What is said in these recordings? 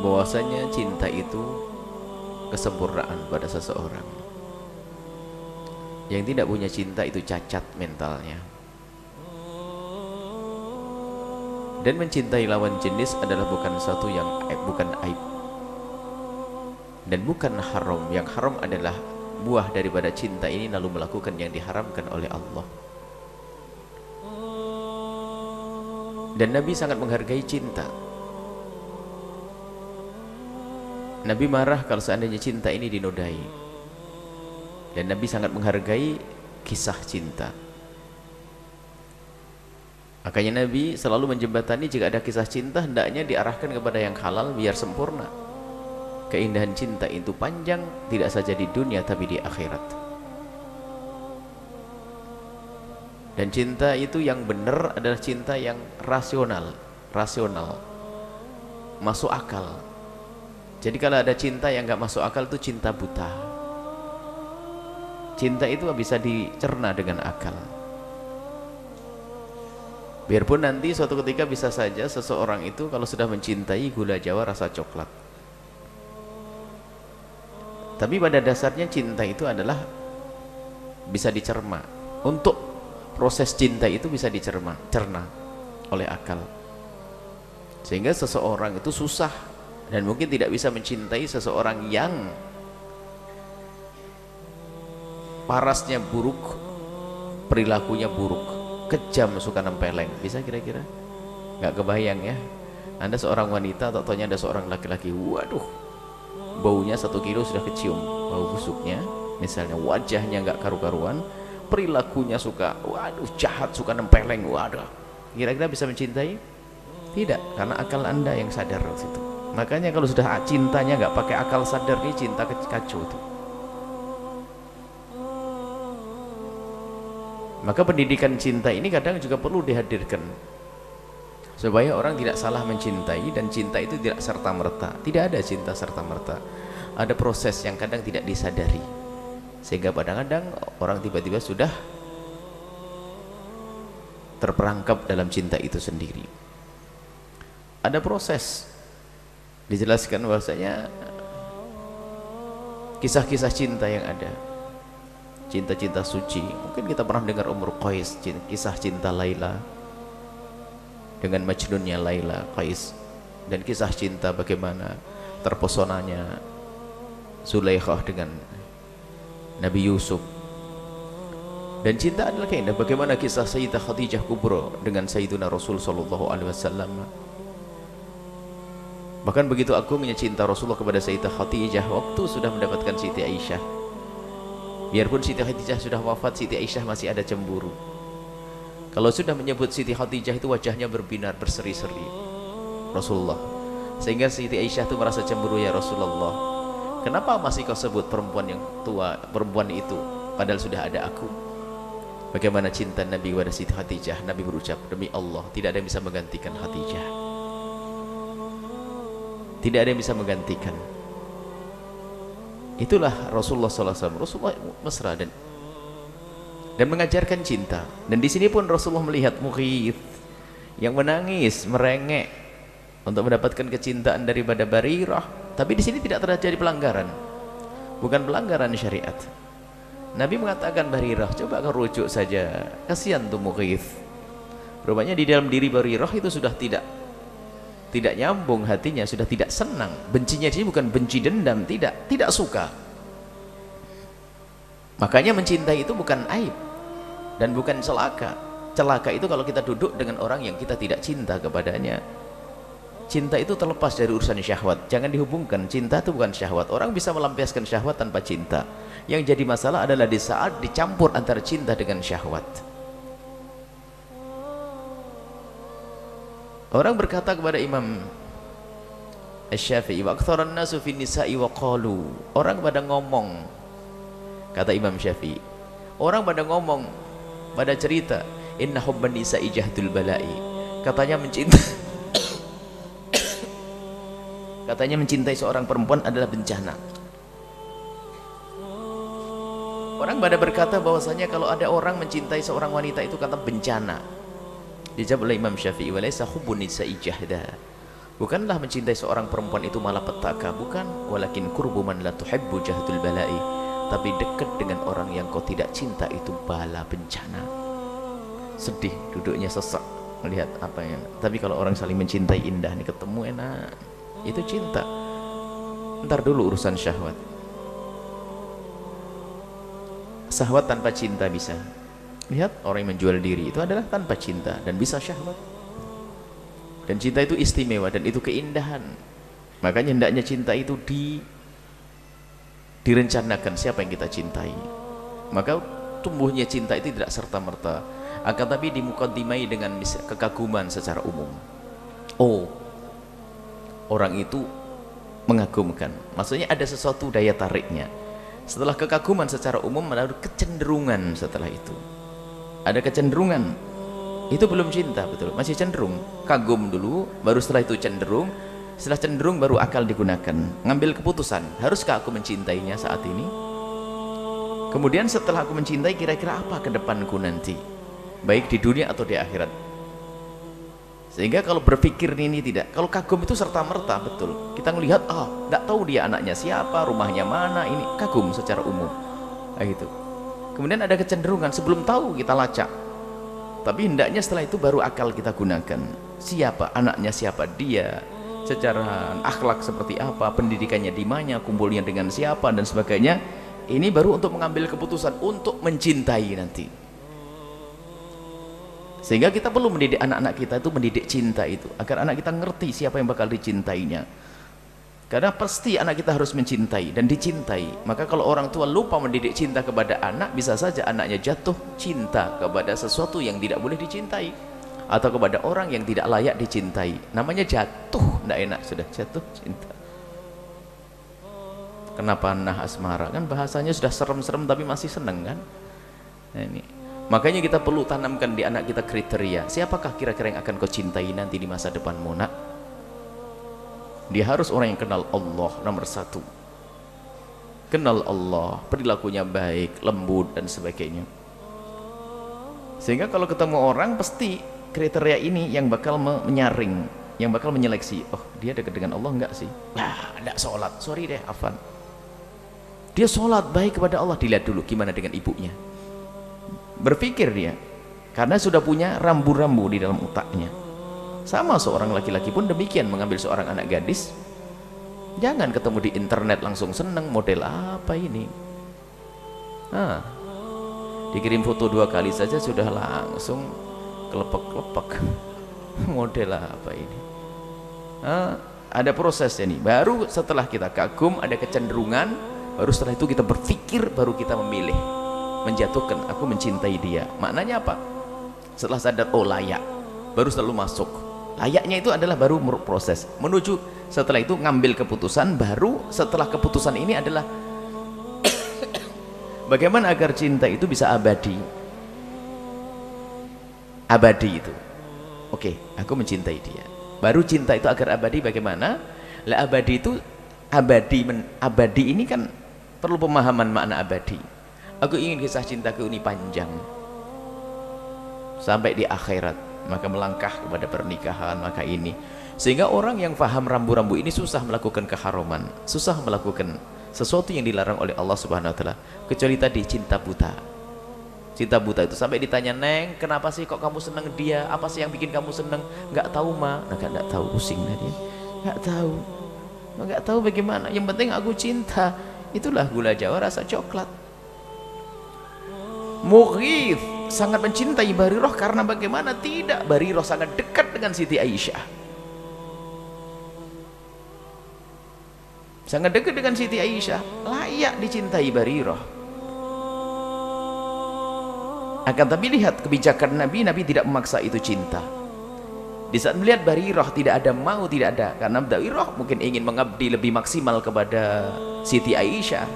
bahwasanya cinta itu kesempurnaan pada seseorang. Yang tidak punya cinta itu cacat mentalnya. Dan mencintai lawan jenis adalah bukan satu yang bukan aib dan bukan haram. Yang haram adalah buah daripada cinta ini lalu melakukan yang diharamkan oleh Allah. Dan Nabi sangat menghargai cinta. Nabi marah kalau seandainya cinta ini dinodai. Dan Nabi sangat menghargai kisah cinta. Makanya Nabi selalu menjembatani jika ada kisah cinta hendaknya diarahkan kepada yang halal biar sempurna. Keindahan cinta itu panjang, tidak saja di dunia tapi di akhirat. Dan cinta itu yang benar adalah cinta yang rasional, masuk akal. Jadi kalau ada cinta yang gak masuk akal itu cinta buta. Cinta itu bisa dicerna dengan akal. Biarpun nanti suatu ketika bisa saja seseorang itu kalau sudah mencintai gula jawa rasa coklat. Tapi pada dasarnya cinta itu adalah bisa dicerna. Untuk proses cinta itu bisa cerna oleh akal. Sehingga seseorang itu susah dan mungkin tidak bisa mencintai seseorang yang parasnya buruk, perilakunya buruk, kejam, suka nempeleng. Bisa kira-kira? Nggak kebayang ya. Anda seorang wanita atau taunya ada seorang laki-laki, waduh, baunya 1 kilo sudah kecium, bau busuknya. Misalnya wajahnya nggak karu-karuan, perilakunya suka, waduh, jahat, suka nempeleng, waduh. Kira-kira bisa mencintai? Tidak, karena akal Anda yang sadar situ. Makanya kalau sudah cintanya nggak pakai akal sadar, ini cinta kacau itu. Maka pendidikan cinta ini kadang juga perlu dihadirkan supaya orang tidak salah mencintai, dan cinta itu tidak serta-merta. Tidak ada cinta serta-merta. Ada proses yang kadang tidak disadari, sehingga kadang-kadang orang tiba-tiba sudah terperangkap dalam cinta itu sendiri. Ada proses dijelaskan bahwasanya kisah-kisah cinta yang ada, cinta-cinta suci. Mungkin kita pernah dengar Umur Qais, kisah cinta Laila dengan Majnunnya Laila Qais, dan kisah cinta bagaimana terpesonanya Zulaikhah dengan Nabi Yusuf. Dan cinta adalah keindahan. Bagaimana kisah Sayyidah Khadijah Kubra dengan Sayyiduna Rasul sallallahu alaihi wasallam. Bahkan begitu agungnya cinta Rasulullah kepada Sayyidah Khadijah waktu sudah mendapatkan Siti Aisyah. Biarpun Siti Khadijah sudah wafat, Siti Aisyah masih ada cemburu. Kalau sudah menyebut Siti Khadijah itu wajahnya berbinar, berseri-seri Rasulullah. Sehingga Siti Aisyah itu merasa cemburu, ya Rasulullah, kenapa masih kau sebut perempuan yang tua, perempuan itu, padahal sudah ada aku. Bagaimana cinta Nabi kepada Siti Khadijah? Nabi berucap, demi Allah tidak ada yang bisa menggantikan Khadijah. Tidak ada yang bisa menggantikan. Itulah Rasulullah SAW. Rasulullah mesra dan mengajarkan cinta. Dan di sini pun Rasulullah melihat Mughith yang menangis, merengek untuk mendapatkan kecintaan daripada Barirah. Tapi di sini tidak terjadi pelanggaran, bukan pelanggaran syariat. Nabi mengatakan, Barirah, coba kau rujuk saja, kasihan tuh Mughith. Rupanya di dalam diri Barirah itu sudah tidak nyambung hatinya, sudah tidak senang. Bencinya dia bukan benci dendam, tidak suka. Makanya mencintai itu bukan aib dan bukan celaka. Celaka itu kalau kita duduk dengan orang yang kita tidak cinta kepadanya. Cinta itu terlepas dari urusan syahwat. Jangan dihubungkan, cinta itu bukan syahwat. Orang bisa melampiaskan syahwat tanpa cinta. Yang jadi masalah adalah di saat dicampur antara cinta dengan syahwat. Orang berkata kepada Imam Asy-Syafi'i, wa aktsaran nasu fin nisa'i wa qalu. Orang pada ngomong, kata Imam Syafi'i, orang pada ngomong, pada cerita, inna hubban nisa'i jahdul bala'i. Katanya mencintai seorang perempuan adalah bencana. Orang pada berkata bahwasanya kalau ada orang mencintai seorang wanita itu kata bencana. Dijawab oleh Imam Syafi'i, walaysa hubbun nisa'i jahda. Bukanlah mencintai seorang perempuan itu malah petaka, bukan. Walakin qurbu man la tuhibbu jahdul bala'i. Tapi dekat dengan orang yang kau tidak cinta itu bala bencana. Sedih, duduknya sesak melihat apa yang. Tapi kalau orang saling mencintai indah nih, ketemu enak. Itu cinta. Ntar dulu urusan syahwat. Syahwat tanpa cinta bisa. Lihat orang yang menjual diri itu adalah tanpa cinta dan bisa syahwat. Dan cinta itu istimewa dan itu keindahan. Makanya hendaknya cinta itu direncanakan siapa yang kita cintai. Maka tumbuhnya cinta itu tidak serta-merta, akan tapi dimukadimai dengan kekaguman secara umum. Oh, orang itu mengagumkan, maksudnya ada sesuatu daya tariknya. Setelah kekaguman secara umum, lalu kecenderungan setelah itu. Ada kecenderungan. Itu belum cinta, betul, masih cenderung. Kagum dulu, baru setelah itu cenderung. Setelah cenderung baru akal digunakan, ngambil keputusan, haruskah aku mencintainya saat ini? Kemudian setelah aku mencintai, kira-kira apa ke depanku nanti, baik di dunia atau di akhirat. Sehingga kalau berpikir ini tidak, kalau kagum itu serta-merta, betul, kita melihat, tidak tahu dia anaknya siapa, rumahnya mana, ini kagum secara umum, gitu. Kemudian ada kecenderungan, sebelum tahu kita lacak. Tapi hendaknya setelah itu baru akal kita gunakan. Siapa anaknya, siapa dia, secara akhlak seperti apa, pendidikannya di mana, kumpulnya dengan siapa dan sebagainya. Ini baru untuk mengambil keputusan untuk mencintai nanti. Sehingga kita perlu mendidik anak-anak kita itu, mendidik cinta itu, agar anak kita ngerti siapa yang bakal dicintainya. Karena pasti anak kita harus mencintai dan dicintai. Maka kalau orang tua lupa mendidik cinta kepada anak, bisa saja anaknya jatuh cinta kepada sesuatu yang tidak boleh dicintai, atau kepada orang yang tidak layak dicintai. Namanya jatuh, tidak enak, sudah jatuh cinta. Kenapa nah asmara, kan bahasanya sudah serem-serem tapi masih seneng kan. Nah, ini makanya kita perlu tanamkan di anak kita kriteria, siapakah kira-kira yang akan kau cintai nanti di masa depanmu, nak? Dia harus orang yang kenal Allah, nomor satu. Kenal Allah, perilakunya baik, lembut dan sebagainya. Sehingga kalau ketemu orang, pasti kriteria ini yang bakal menyaring, yang bakal menyeleksi. Oh, dia dekat dengan Allah enggak sih? Nah, enggak sholat, sorry deh, Afan. Dia sholat baik kepada Allah, dilihat dulu gimana dengan ibunya. Berpikir dia, karena sudah punya rambu-rambu di dalam otaknya. Sama seorang laki-laki pun demikian, mengambil seorang anak gadis. Jangan ketemu di internet langsung seneng, model apa ini. Dikirim foto 2 kali saja sudah langsung kelepek-kelepek. Model apa ini. Ada prosesnya nih. Baru setelah kita kagum, ada kecenderungan, baru setelah itu kita berpikir, baru kita memilih, menjatuhkan, aku mencintai dia. Maknanya apa? Setelah sadar, oh layak, baru selalu masuk. Layaknya itu adalah baru proses menuju, setelah itu ngambil keputusan. Baru setelah keputusan ini adalah bagaimana agar cinta itu bisa abadi. Abadi itu, oke, aku mencintai dia. Baru cinta itu agar abadi bagaimana? Lah abadi itu, abadi ini kan perlu pemahaman makna abadi. Aku ingin kisah cintaku ini panjang sampai di akhirat, maka melangkah kepada pernikahan. Maka ini, sehingga orang yang faham rambu-rambu ini susah melakukan keharaman, susah melakukan sesuatu yang dilarang oleh Allah Subhanahu wa taala, kecuali tadi cinta buta. Cinta buta itu sampai ditanya, "Neng, kenapa sih kok kamu seneng dia? Apa sih yang bikin kamu seneng?" "Nggak tahu, Ma." Nah, nggak tahu, pusing dia. Nggak tahu bagaimana, yang penting aku cinta. Itulah gula Jawa rasa coklat. Mughith sangat mencintai Barirah karena bagaimana tidak, Barirah sangat dekat dengan Siti Aisyah, sangat dekat dengan Siti Aisyah, layak dicintai Barirah. Akan tapi lihat kebijakan Nabi, Nabi tidak memaksa itu cinta. Di saat melihat Barirah tidak ada mau, tidak ada, karena Barirah mungkin ingin mengabdi lebih maksimal kepada Siti Aisyah,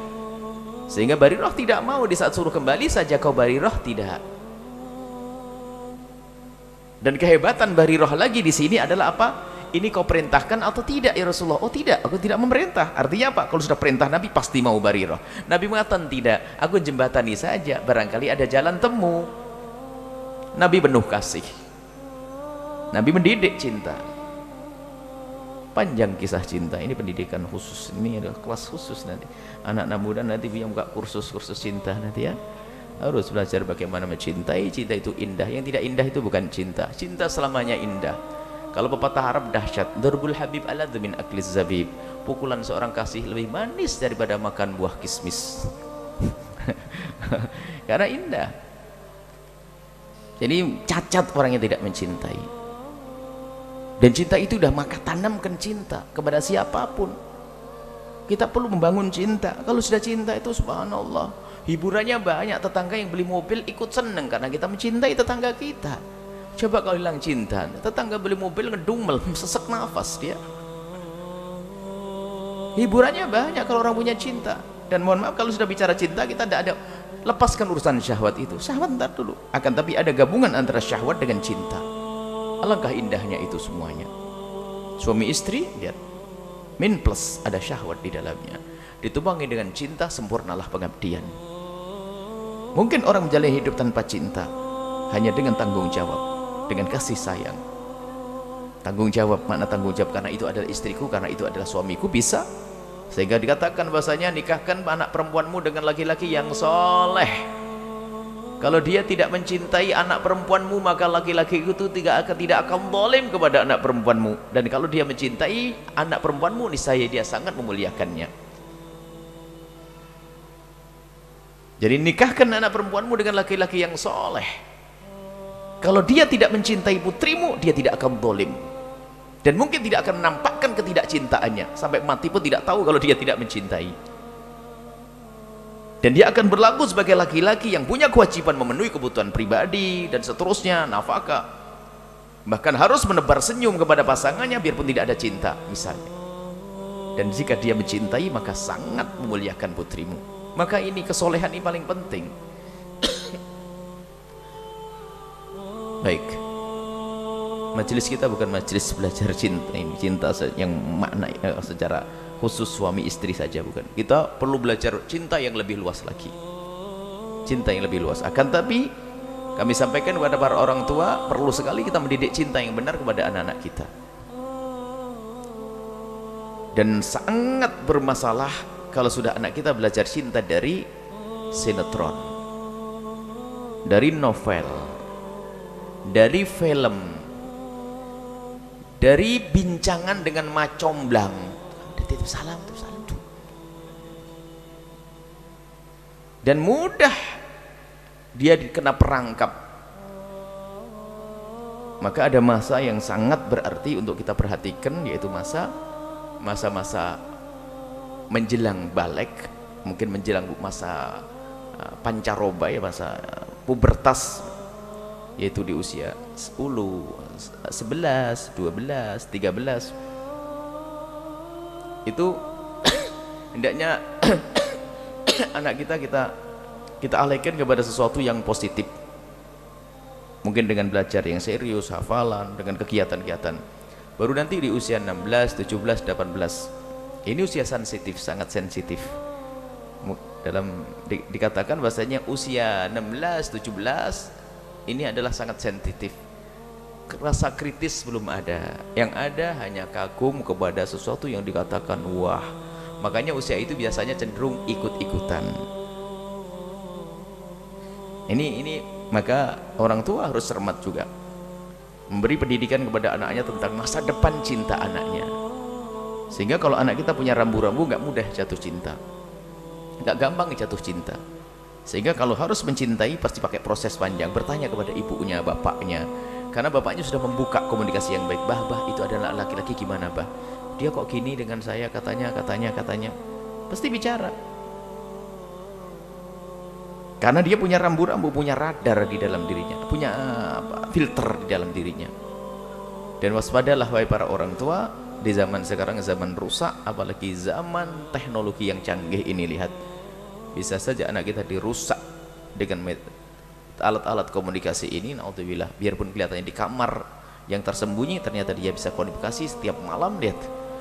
sehingga Barirah tidak mau. Di saat suruh kembali saja kau Barirah, tidak. Dan kehebatan Barirah lagi di sini adalah apa? Ini kau perintahkan atau tidak ya Rasulullah? Oh tidak, aku tidak memerintah. Artinya apa? Kalau sudah perintah Nabi pasti mau Barirah. Nabi mengatakan tidak, aku jembatani saja, barangkali ada jalan temu. Nabi penuh kasih, Nabi mendidik cinta. panjang kisah cinta. Ini pendidikan khusus, ini adalah kelas khusus nanti. Anak-anak muda nanti punya buka kursus-kursus cinta nanti ya. Harus belajar bagaimana mencintai. Cinta itu indah, yang tidak indah itu bukan cinta. Cinta selamanya indah. Kalau pepatah Arab dahsyat, darbul habib aladzu min akliz zabib. Pukulan seorang kasih lebih manis daripada makan buah kismis. Karena indah. Jadi cacat orang yang tidak mencintai. Dan cinta itu udah maka tanamkan cinta kepada siapapun. Kita perlu membangun cinta. Kalau sudah cinta itu subhanallah, hiburannya banyak. Tetangga yang beli mobil ikut seneng karena kita mencintai tetangga kita. Coba kalau hilang cinta, tetangga beli mobil ngedumel, sesek nafas dia. Hiburannya banyak kalau orang punya cinta. Dan mohon maaf kalau sudah bicara cinta, kita tidak ada, lepaskan urusan syahwat itu. Syahwat ntar dulu. Akan tapi ada gabungan antara syahwat dengan cinta. Alangkah indahnya itu semuanya. Suami istri, lihat, min plus ada syahwat di dalamnya. Ditubangi dengan cinta, sempurnalah pengabdian. Mungkin orang menjalani hidup tanpa cinta hanya dengan tanggung jawab, dengan kasih sayang. Tanggung jawab, makna tanggung jawab, karena itu adalah istriku, karena itu adalah suamiku, bisa. Sehingga dikatakan bahasanya, nikahkan anak perempuanmu dengan laki-laki yang soleh. Kalau dia tidak mencintai anak perempuanmu, maka laki-laki itu tidak akan zalim kepada anak perempuanmu. Dan kalau dia mencintai anak perempuanmu, niscaya dia sangat memuliakannya. Jadi nikahkan anak perempuanmu dengan laki-laki yang soleh. Kalau dia tidak mencintai putrimu, dia tidak akan zalim. Dan mungkin tidak akan menampakkan ketidakcintaannya. Sampai mati pun tidak tahu kalau dia tidak mencintai. Dan dia akan berlaku sebagai laki-laki yang punya kewajiban memenuhi kebutuhan pribadi dan seterusnya, nafkah. Bahkan harus menebar senyum kepada pasangannya biarpun tidak ada cinta misalnya. Dan jika dia mencintai, maka sangat memuliakan putrimu. Maka ini kesolehan ini paling penting. Baik, majelis kita bukan majelis belajar cinta ini, cinta yang makna secara khusus suami istri saja, bukan. Kita perlu belajar cinta yang lebih luas lagi, cinta yang lebih luas. Akan tapi kami sampaikan kepada para orang tua, perlu sekali kita mendidik cinta yang benar kepada anak-anak kita. Dan sangat bermasalah kalau sudah anak kita belajar cinta dari sinetron, dari novel, dari film, dari bincangan dengan macomblang. Titip salam, dan mudah dia dikena perangkap. Maka ada masa yang sangat berarti untuk kita perhatikan, yaitu masa-masa menjelang balik, mungkin menjelang masa pancaroba, ya, masa pubertas, yaitu di usia 10, 11, 12, 13. Itu hendaknya anak kita alihkan kepada sesuatu yang positif. Mungkin dengan belajar yang serius, hafalan, dengan kegiatan-kegiatan. Baru nanti di usia 16, 17, 18. Ini usia sensitif, sangat sensitif. Dikatakan bahasanya usia 16, 17 ini adalah sangat sensitif. Rasa kritis belum ada, yang ada hanya kagum kepada sesuatu yang dikatakan wah. Makanya usia itu biasanya cenderung ikut-ikutan. Ini maka orang tua harus cermat juga, memberi pendidikan kepada anaknya tentang masa depan cinta anaknya, sehingga kalau anak kita punya rambu-rambu, nggak mudah jatuh cinta, nggak gampang jatuh cinta. Sehingga kalau harus mencintai pasti pakai proses panjang, bertanya kepada ibunya, bapaknya. Karena bapaknya sudah membuka komunikasi yang baik. Bah, itu adalah laki-laki gimana, bah? Dia kok gini dengan saya, katanya. Pasti bicara. Karena dia punya rambu-rambu, punya radar di dalam dirinya, punya filter di dalam dirinya. Dan waspadalah wahai para orang tua, di zaman sekarang zaman rusak, apalagi zaman teknologi yang canggih ini. Lihat, bisa saja anak kita dirusak dengan alat-alat komunikasi ini, naudzubillah. Biarpun kelihatannya di kamar yang tersembunyi, ternyata dia bisa komunikasi setiap malam. Lihat,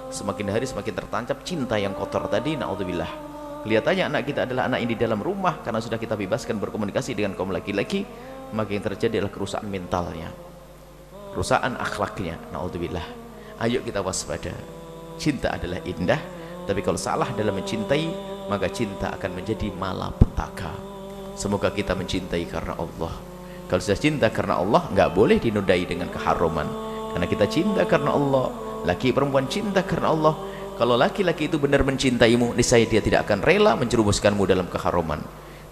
semakin hari semakin tertancap cinta yang kotor tadi, naudzubillah. Kelihatannya anak kita adalah anak yang di dalam rumah, karena sudah kita bebaskan berkomunikasi dengan kaum laki-laki, maka yang terjadi adalah kerusakan mentalnya, kerusakan akhlaknya, naudzubillah. Ayo kita waspada. cinta adalah indah, tapi kalau salah dalam mencintai, maka cinta akan menjadi malapetaka. Semoga kita mencintai karena Allah. Kalau sudah cinta karena Allah, nggak boleh dinodai dengan keharuman, karena kita cinta karena Allah. Laki perempuan cinta karena Allah. Kalau laki-laki itu benar mencintaimu, niscaya dia tidak akan rela menjerumuskanmu dalam keharuman.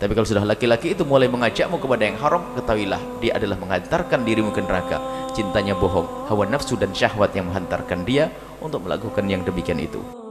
Tapi kalau sudah laki-laki itu mulai mengajakmu kepada yang haram, ketahuilah dia adalah menghantarkan dirimu ke neraka. Cintanya bohong, hawa nafsu dan syahwat yang menghantarkan dia untuk melakukan yang demikian itu.